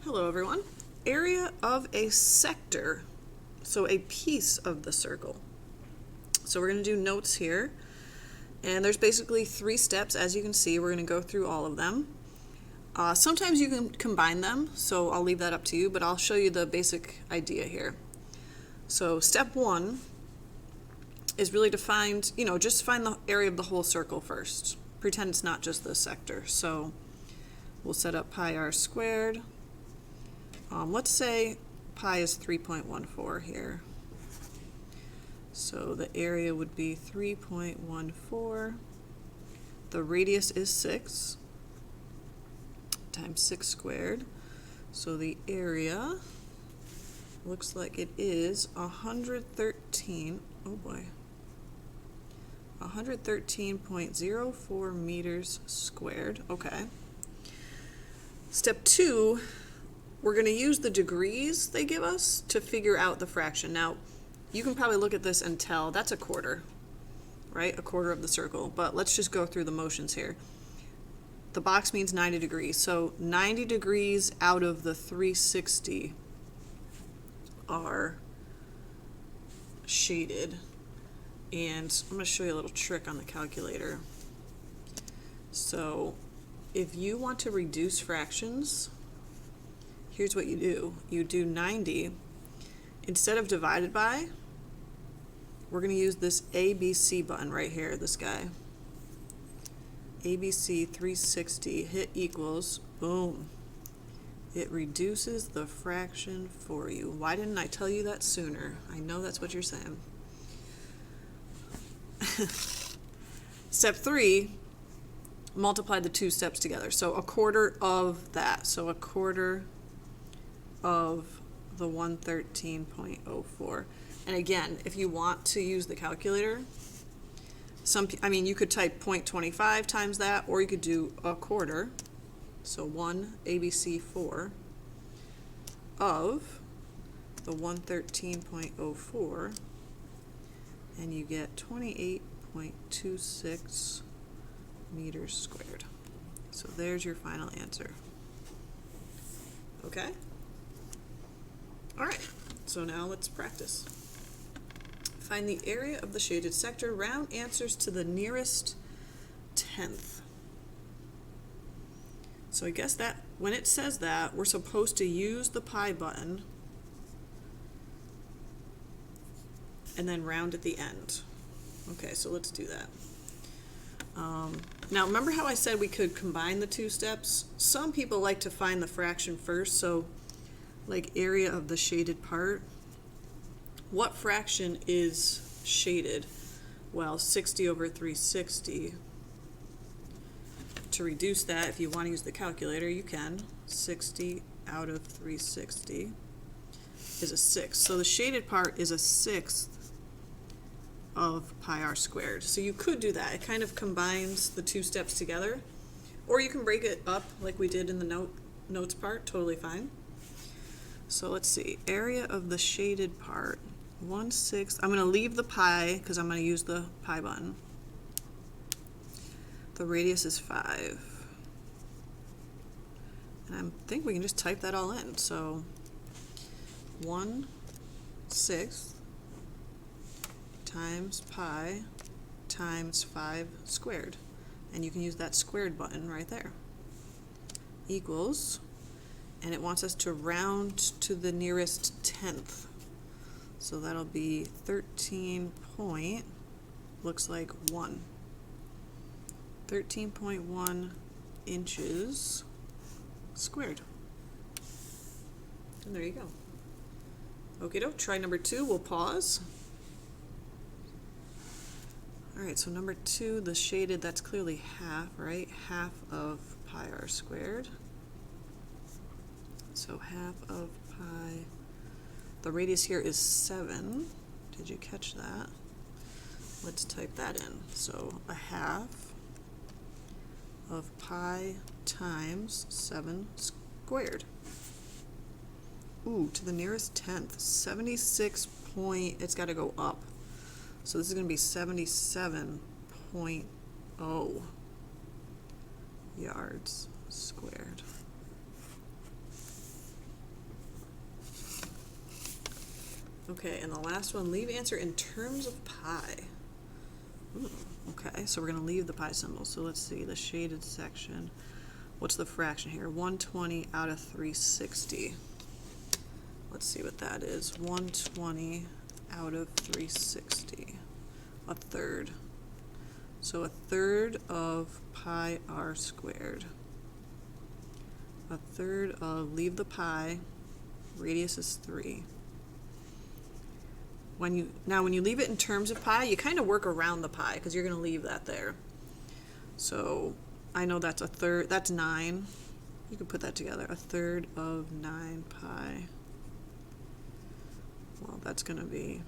Hello everyone. Area of a sector, so a piece of the circle. So we're going to do notes here, and there's basically 3 steps. As you can see, we're going to go through all of them. Sometimes you can combine them, so I'll leave that up to you, but I'll show you the basic idea here. So step 1 is really to find, just find the area of the whole circle first. Pretend it's not just the sector. So we'll set up pi r squared. Let's say pi is 3.14 here. So the area would be 3.14. The radius is 6 times 6 squared. So the area looks like it is 113, oh boy, 113.04 meters squared. Okay. Step 2, we're going to use the degrees they give us to figure out the fraction. Now, you can probably look at this and tell that's a quarter, right? A quarter of the circle. But let's just go through the motions here. The box means 90 degrees. So 90 degrees out of the 360 are shaded. And I'm going to show you a little trick on the calculator. So if you want to reduce fractions, here's what you do. You do 90. Instead of divided by, we're going to use this ABC button right here, this guy. ABC 360, hit equals, boom. It reduces the fraction for you. Why didn't I tell you that sooner? I know that's what you're saying. Step 3, multiply the 2 steps together. So a quarter of that. So a quarter of the 113.04. And again, if you want to use the calculator, you could type 0.25 times that, or you could do a quarter. So 1 ABC 4 of the 113.04, and you get 28.26 meters squared. So there's your final answer. Okay? All right, so now let's practice. Find the area of the shaded sector. Round answers to the nearest tenth. So I guess that when it says that, we're supposed to use the pi button and then round at the end. Okay, so let's do that. Now remember how I said we could combine the 2 steps? Some people like to find the fraction first, so like area of the shaded part. What fraction is shaded? Well, 60 over 360. To reduce that, if you want to use the calculator, you can. 60 out of 360 is a 6. So the shaded part is a 1/6 of pi r squared. So you could do that. It kind of combines the 2 steps together. Or you can break it up like we did in the notes part. Totally fine. So let's see. Area of the shaded part. 1/6. I'm going to leave the pi because I'm going to use the pi button. The radius is 5. And I think we can just type that all in. So 1/6 times pi times 5 squared. And you can use that squared button right there. Equals, and it wants us to round to the nearest tenth. So that'll be 13 point, looks like 1. 13.1 inches squared. And there you go. Okie doke, try number 2, we'll pause. Alright, so number 2, the shaded, that's clearly half, right? Half of pi r squared. So half of pi, the radius here is 7. Did you catch that? Let's type that in. So a half of pi times 7 squared. Ooh, to the nearest tenth, 76 point, it's got to go up. So this is going to be 77.0 yards squared. Okay, and the last one, leave answer in terms of pi. Ooh, okay, so we're going to leave the pi symbol. So let's see, the shaded section. What's the fraction here? 120 out of 360. Let's see what that is. 120 out of 360. A third. So a third of pi r squared. A third of, leave the pi, radius is 3. When you leave it in terms of pi, you kind of work around the pi because you're going to leave that there. So I know that's a third, that's 9. You can put that together. A third of 9 pi. Well, that's going to be